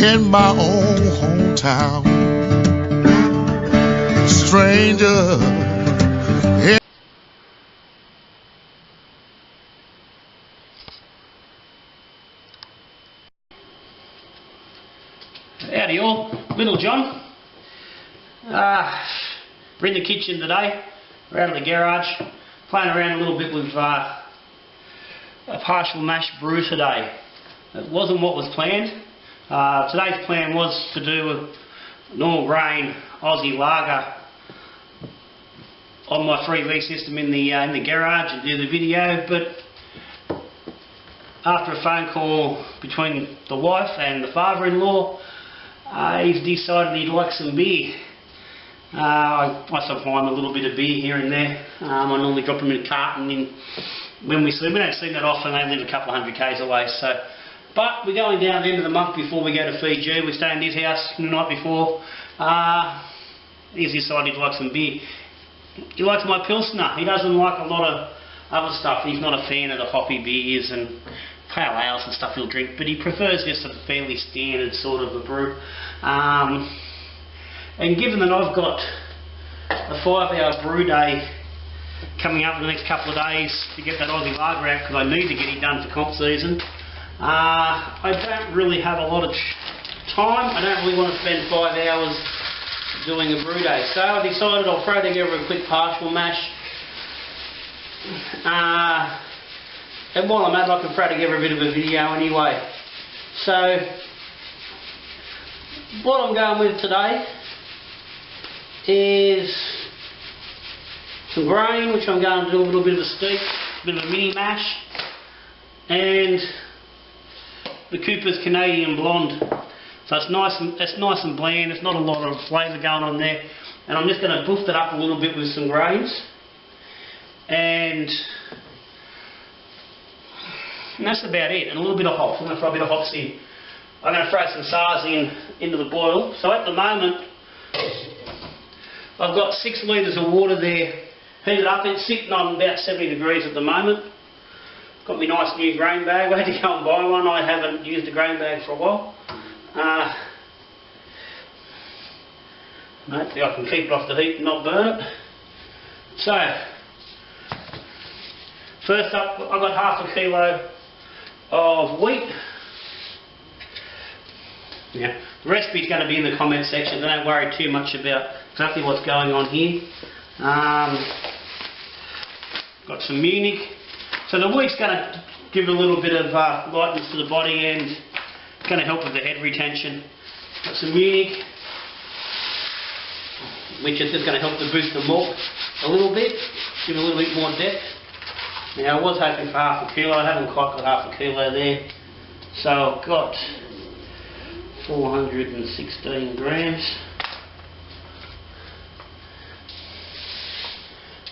in my own hometown. Stranger. Howdy all, Little John. We're in the kitchen today, we're out of the garage, playing around a little bit with a partial mash brew today. It wasn't what was planned. Today's plan was to do a normal grain Aussie lager on my 3V system in the garage and do the video, but after a phone call between the wife and the father-in-law, he's decided he'd like some beer. I myself find a little bit of beer here and there. I normally drop them in a carton when we sleep. We don't see that often, they live a couple of 100 k's away. But we're going down at the end of the month before we go to Fiji. We stay in his house the night before. He's decided he'd like some beer. He likes my Pilsener. He doesn't like a lot of other stuff. He's not a fan of the hoppy beers and pale ales and stuff he'll drink, but he prefers just a fairly standard sort of a brew. And given that I've got a 5-hour brew day coming up in the next couple of days to get that Aussie lager out, because I need to get it done for comp season, I don't really have a lot of time. I don't really want to spend 5 hours doing a brew day, so I decided I'll throw together a quick partial mash. And while I'm at it, I can throw together a bit of a video anyway. So what I'm going with today is some grain, which I'm going to do a little bit of a steep, a bit of a mini mash, and the Cooper's Canadian Blonde. So it's nice and bland. It's not a lot of flavour going on there, and I'm just going to boost it up a little bit with some grains, and that's about it. And a little bit of hops. I'm going to throw a bit of hops in. I'm going to throw some Saaz into the boil. So at the moment, I've got 6 litres of water there heated up. It's sitting on about 70 degrees at the moment. Got my nice new grain bag. I had to go and buy one. I haven't used a grain bag for a while. Hopefully I can keep it off the heat and not burn it. So, first up, I've got half a kilo of wheat. Now, the recipe's going to be in the comment section, so don't worry too much about exactly what's going on here. Got some Munich. So the wheat's going to give a little bit of lightness to the body and it's going to help with the head retention. Got some Munich, which is just going to help to boost the malt a little bit, give it a little bit more depth. Now I was hoping for half a kilo, I haven't quite got half a kilo there. So I've got 416 grams.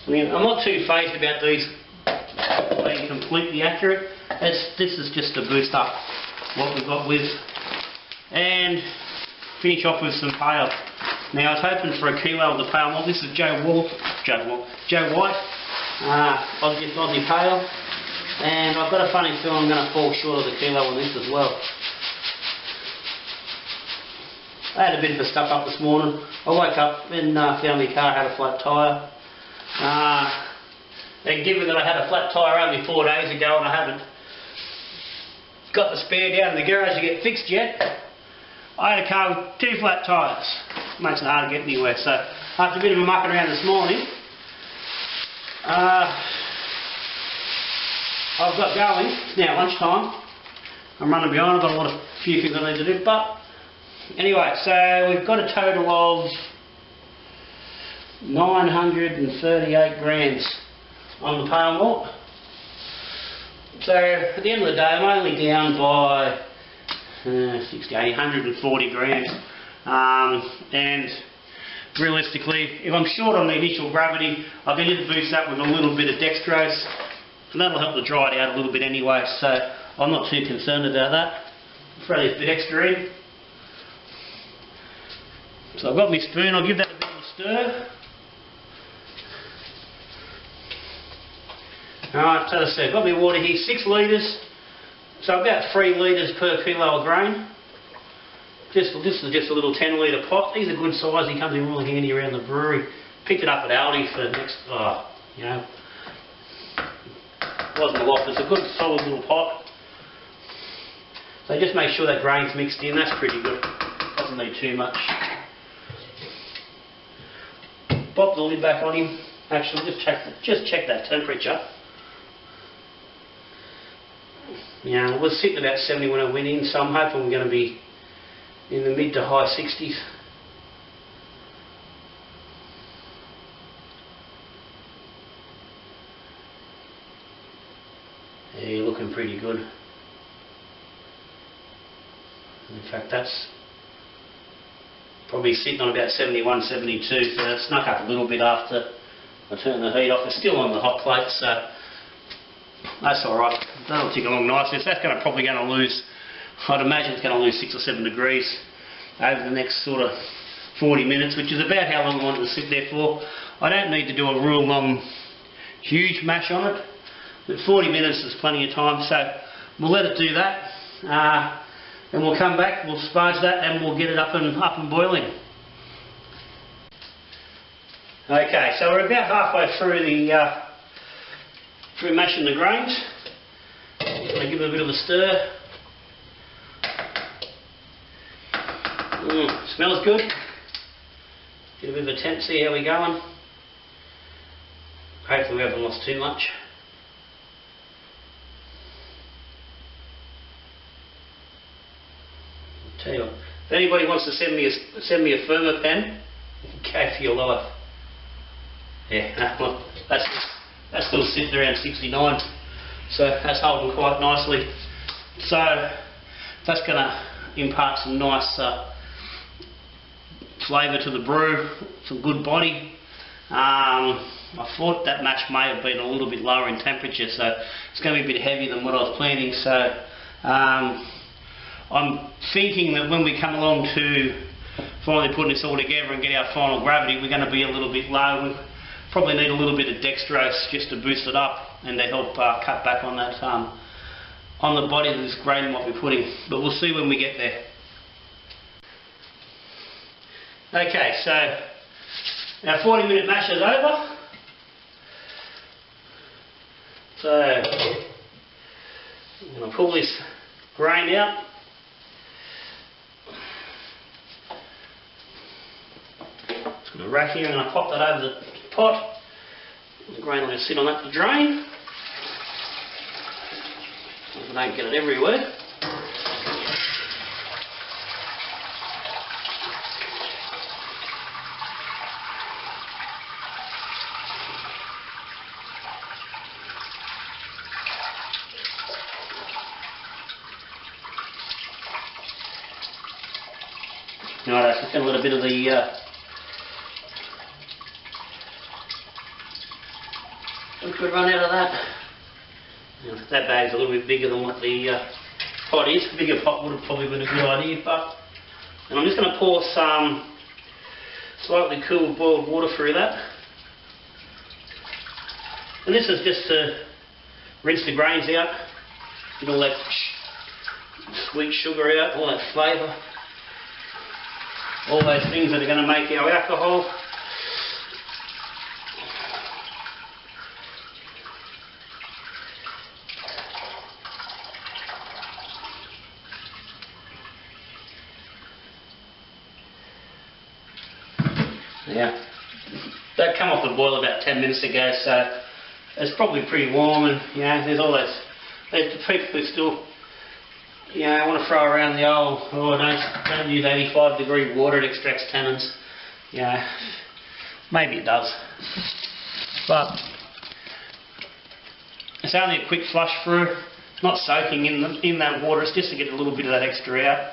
I mean, I'm not too phased about these being completely accurate. This is just to boost up what we've got with. And finish off with some pale. Now I was hoping for a kilo of the pale malt. This is Joe White, Aussie Pale. And I've got a funny feeling I'm going to fall short of the kilo on this as well. I had a bit of a stuff up this morning. I woke up and found my car had a flat tyre. And given that I had a flat tyre only 4 days ago and I haven't got the spare down in the garage to get fixed yet, I had a car with 2 flat tyres. Makes it hard to get anywhere. So after a bit of a muck around this morning, I've got going. It's now lunchtime. I'm running behind. I've got a few things I need to do, but anyway, so we've got a total of 938 grams on the pale malt. So at the end of the day, I'm only down by 60, 80, 140 grams. And realistically, if I'm short on the initial gravity, I can just boost that with a little bit of dextrose, and that'll help to dry it out a little bit anyway. So I'm not too concerned about that. Throw this bit extra in. So I've got my spoon, I'll give that a bit of a stir. Alright, so as I said, I've got my water here, 6 litres, so about 3 litres per kilo of grain. this is just a little 10 litre pot. These are good size. He comes in really handy around the brewery. Picked it up at Aldi for next, you know, wasn't a lot. It's a good solid little pot. So just make sure that grain's mixed in. That's pretty good. Doesn't need too much. Pop the lid back on him. Actually, just check that temperature. Yeah, it was sitting about 70 when I went in, so I'm hoping we're going to be in the mid to high 60s. Yeah, you're looking pretty good. In fact, that's probably sitting on about 71, 72, so it snuck up a little bit after I turned the heat off. It's still on the hot plate, so that's alright. That'll tick along nicely. So that's probably going to lose, I'd imagine it's going to lose 6 or 7 degrees over the next sort of 40 minutes, which is about how long I want it to sit there for. I don't need to do a real long, huge mash on it, but 40 minutes is plenty of time, so we'll let it do that. And we'll come back, we'll sparge that, and we'll get it up and boiling. Okay, so we're about halfway through through mashing the grains. Just going to give it a bit of a stir. Smells good. Get a bit of a temp, see how we're going. Hopefully we haven't lost too much. Tell you what, if anybody wants to send me a firmer pen, okay for your life. Yeah, well, that's still sitting around 69, so that's holding quite nicely. So that's going to impart some nice flavour to the brew, some good body. I thought that mash may have been a little bit lower in temperature, so it's going to be a bit heavier than what I was planning. So I'm thinking that when we come along to finally putting this all together and get our final gravity, we're going to be a little bit low. We probably need a little bit of dextrose just to boost it up and to help cut back on that on the body of this grain what we're putting. But we'll see when we get there. Okay, so our 40-minute mash is over. So I'm going to pull this grain out. Just going to rack here and I'm going to pop that over the pot. The grain will just sit on that to drain. So I don't get it everywhere. Alright, just going to let a bit of the liquid run out of that. Now, that bag's a little bit bigger than what the pot is. A bigger pot would have probably been a good idea, but and I'm just going to pour some slightly cooled boiled water through that. And this is just to rinse the grains out, get all that sweet sugar out, all that flavour. All those things that are going to make our alcohol. Yeah, that come off the boil about 10 minutes ago, so it's probably pretty warm, and you know, there's all those people who still, you know, I want to throw around the old, don't use 85 degree water, it extracts tannins. Yeah, maybe it does. But it's only a quick flush through, not soaking in that water, it's just to get a little bit of that extra out.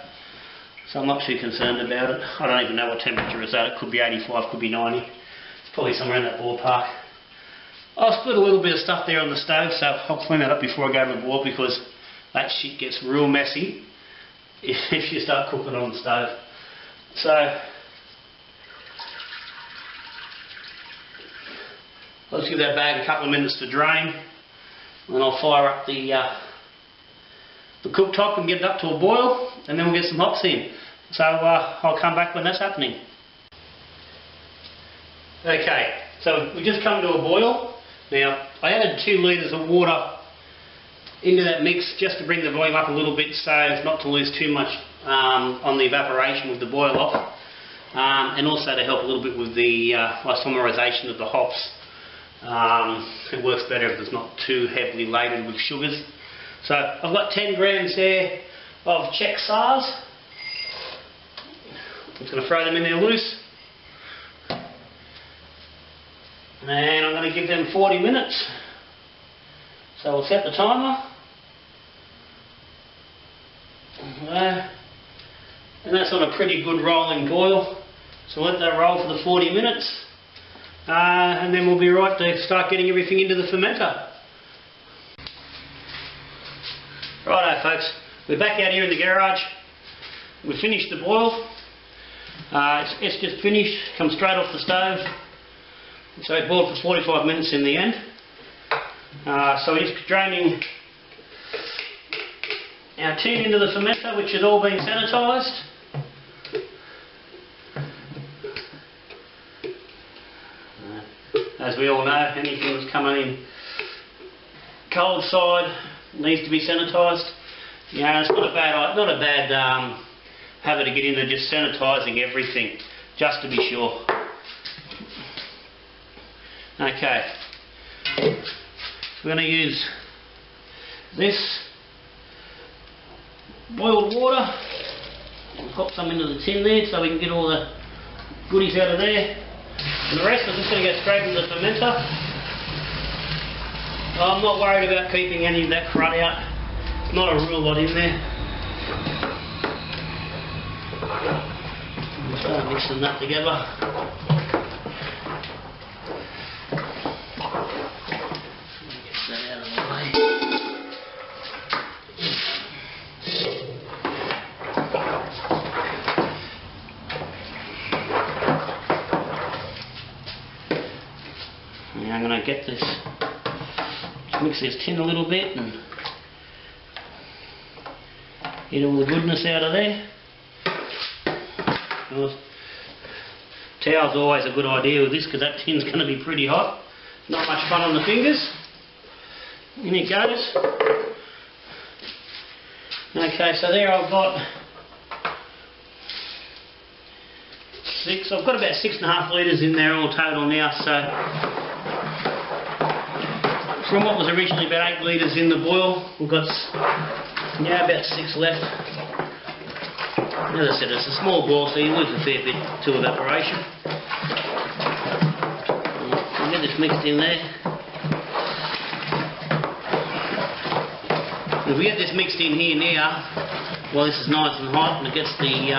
So I'm not too concerned about it. I don't even know what temperature it's at, it could be 85, could be 90. It's probably somewhere in that ballpark. I'll split a little bit of stuff there on the stove, so I'll clean that up before I go to the boil because that shit gets real messy if you start cooking on the stove. So I'll just give that bag a couple of minutes to drain, and I'll fire up the cooktop and get it up to a boil, and then we'll get some hops in. So I'll come back when that's happening. Okay, so we just come to a boil. Now I added 2 litres of water into that mix just to bring the volume up a little bit so as not to lose too much on the evaporation with the boil off, and also to help a little bit with the isomerization of the hops. It works better if it's not too heavily laden with sugars. So I've got 10 grams there of Czech Saaz. I'm just going to throw them in there loose. And I'm going to give them 40 minutes. So we'll set the timer. And that's on a pretty good rolling boil. So let that roll for the 40 minutes. And then we'll be right to start getting everything into the fermenter. Righto folks, we're back out here in the garage. We've finished the boil. It's just finished, come straight off the stove. So it boiled for 45 minutes in the end. So we're just draining our tin into the fermenter, which has all been sanitised. As we all know, anything that's coming in cold side needs to be sanitised. Yeah, it's not a bad habit to get into just sanitising everything, just to be sure. Okay, we're going to use this boiled water. We'll pop some into the tin there so we can get all the goodies out of there. And the rest I'm just going to go straight into the fermenter. I'm not worried about keeping any of that crud out. Not a real lot in there. Start mixing that together. Get that out of the way. Now I'm going to get this, just mix this tin a little bit and get all the goodness out of there. Well, towel's always a good idea with this because that tin's going to be pretty hot. Not much fun on the fingers. In it goes. Okay, so there I've got I've got about 6.5 litres in there all total now, so from what was originally about 8 litres in the boil, we've got now about 6 left. As I said, it's a small boil, so you lose a fair bit to evaporation. We'll get this mixed in there. If we get this mixed in here now, well, this is nice and hot and it gets the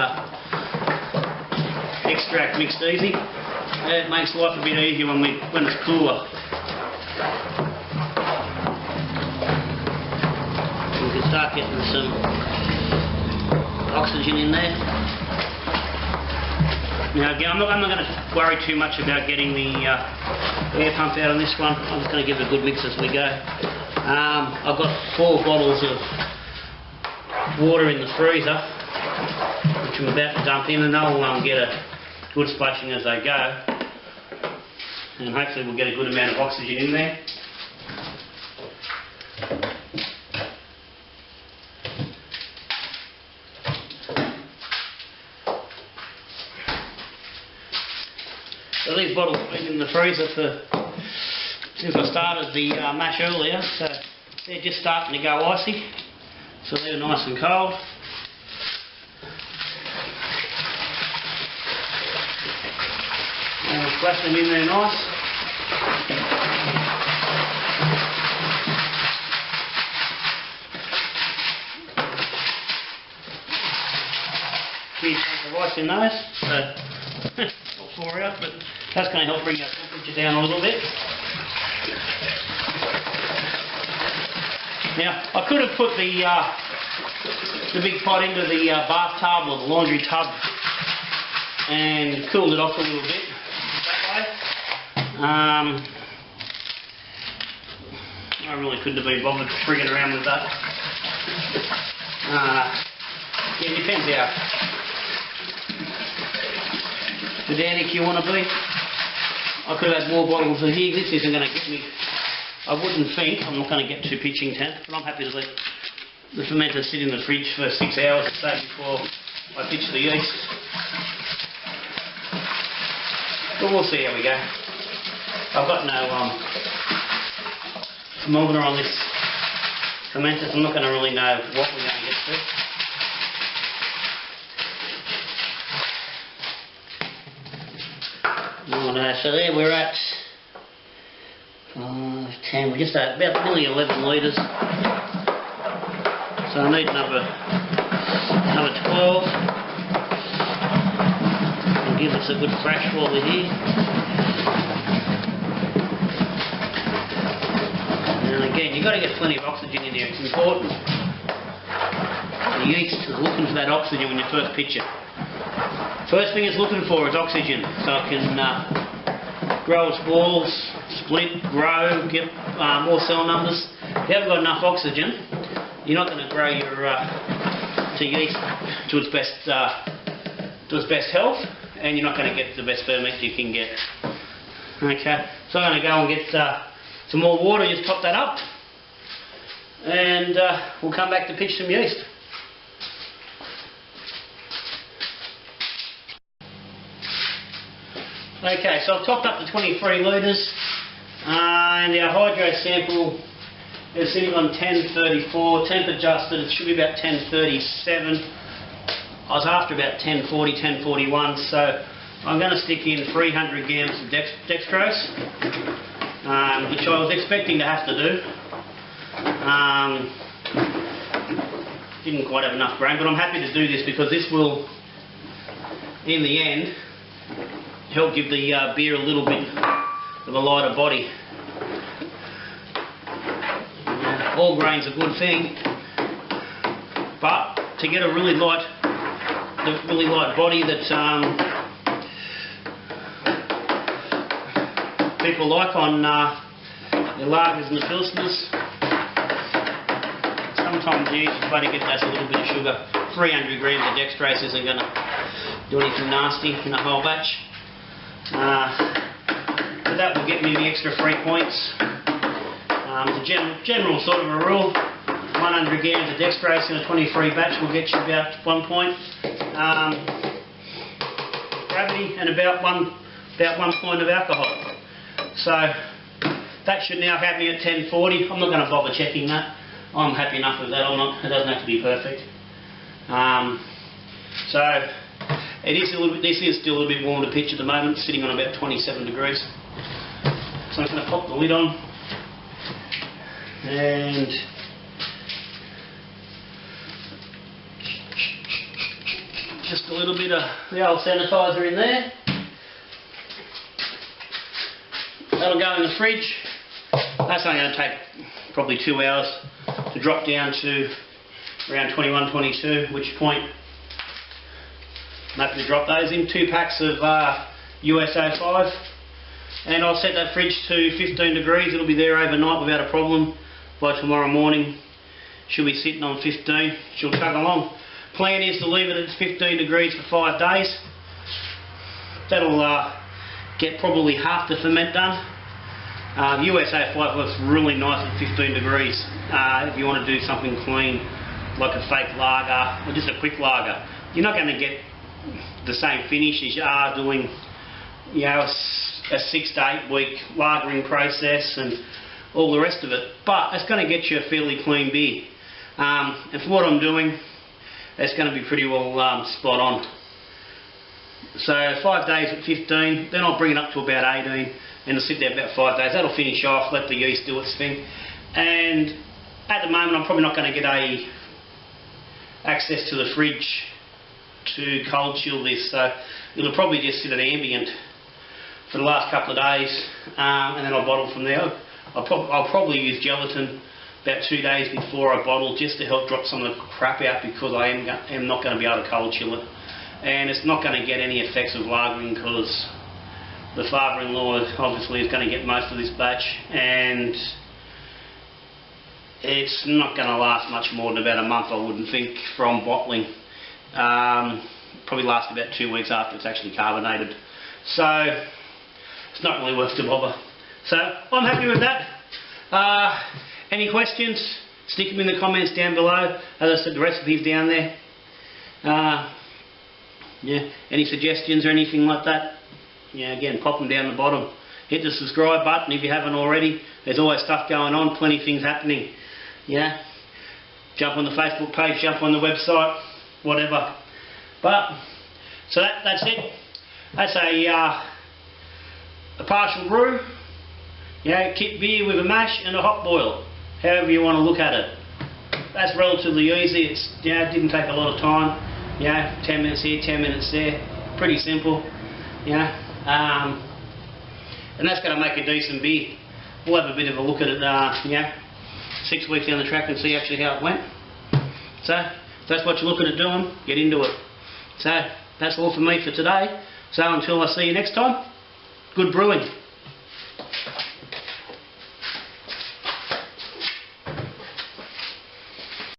extract mixed easy. It makes life a bit easier when it's cooler. We can start getting some oxygen in there. Now again, I'm not going to worry too much about getting the air pump out on this one. I'm just going to give it a good mix as we go. I've got 4 bottles of water in the freezer, which I'm about to dump in, and they'll get a good splashing as they go. And hopefully we'll get a good amount of oxygen in there. So these bottles have been in the freezer since I started the mash earlier, so they're just starting to go icy, so they're nice and cold. And we'll splash them in there nice. Few chunks of ice in those, so not pour out, but that's going to help bring our temperature down a little bit. Now, I could have put the big pot into the bathtub or the laundry tub and cooled it off a little bit that way. I really couldn't have been bothered frigging around with that. Yeah, it depends pedantic you want to be. I could have had more bottles in here. This isn't going to get me, I wouldn't think, I'm not going to get too pitching temp, but I'm happy to let the fermenter sit in the fridge for 6 hours or so before I pitch the yeast. But we'll see how we go. I've got no thermometer on this fermenter, so I'm not going to really know what we're going to get to. So there we're at 10, we're just at about nearly 11 litres. So I need another 12. It'll give us a good crash while we're here. And again, you've got to get plenty of oxygen in there, it's important. The yeast is looking for that oxygen when you first pitch it. First thing it's looking for is oxygen, so it can grow its balls, split, grow, get more cell numbers. If you haven't got enough oxygen, you're not going to grow your yeast to its best health, and you're not going to get the best ferment you can get. Okay, so I'm going to go and get some more water, just top that up, and we'll come back to pitch some yeast. Okay, so I've topped up to 23 litres, and our hydro sample is sitting on 1034, temp adjusted, it should be about 1037. I was after about 1040, 1041, so I'm going to stick in 300 grams of dextrose, which I was expecting to have to do. Didn't quite have enough grain, but I'm happy to do this because this will, in the end, help give the beer a little bit of a lighter body. All grain's a good thing, but to get a really light body that people like on their lagers and the Pilseners, sometimes you better get that a little bit of sugar. 300 grams of dextrose isn't going to do anything nasty in a whole batch. But that will get me the extra 3 points. As a general sort of a rule, 100 grams of dextrose in a 23 batch will get you about 1 point gravity and about one point of alcohol. So that should now have me at 1040. I'm not going to bother checking that. I'm happy enough with that. It doesn't have to be perfect. So this is still a little bit warm to pitch at the moment, sitting on about 27 degrees. So I'm going to pop the lid on and just a little bit of the old sanitizer in there. That'll go in the fridge. That's only going to take probably 2 hours to drop down to around 21, 22, which point I'm happy to drop those in. 2 packs of US-05, and I'll set that fridge to 15 degrees. It'll be there overnight without a problem. By tomorrow morning she'll be sitting on 15. She'll chug along. Plan is to leave it at 15 degrees for 5 days. That'll get probably half the ferment done. US-05 works really nice at 15 degrees if you want to do something clean like a fake lager or just a quick lager. You're not going to get the same finish as you are doing, you know, a 6 to 8 week lagering process and all the rest of it, but it's going to get you a fairly clean beer, and for what I'm doing it's going to be pretty well spot on. So 5 days at 15, then I'll bring it up to about 18 and it'll sit there about 5 days. That'll finish off, let the yeast do its thing, and at the moment I'm probably not going to get access to the fridge to cold chill this, so it'll probably just sit at ambient for the last couple of days, and then I'll bottle from there. I'll probably use gelatin about 2 days before I bottle, just to help drop some of the crap out, because I am not going to be able to cold chill it, and it's not going to get any effects of lagering because the father-in-law obviously is going to get most of this batch, and it's not going to last much more than about a month, I wouldn't think, from bottling. Probably last about 2 weeks after it's actually carbonated. So it's not really worth the bother. So I'm happy with that. Any questions? Stick them in the comments down below. As I said, the recipe's down there. Yeah. Any suggestions or anything like that? Yeah. Again, pop them down the bottom. Hit the subscribe button if you haven't already. There's always stuff going on. Plenty of things happening. Yeah. Jump on the Facebook page. Jump on the website. Whatever. But so that's it. That's a partial brew. Yeah, kit beer with a mash and a hot boil. However you want to look at it. That's relatively easy. It's, it didn't take a lot of time. 10 minutes here, 10 minutes there. Pretty simple. And that's going to make a decent beer. We'll have a bit of a look at it 6 weeks down the track and see actually how it went. So if that's what you're looking at doing, get into it. So that's all for me for today. So until I see you next time, good brewing.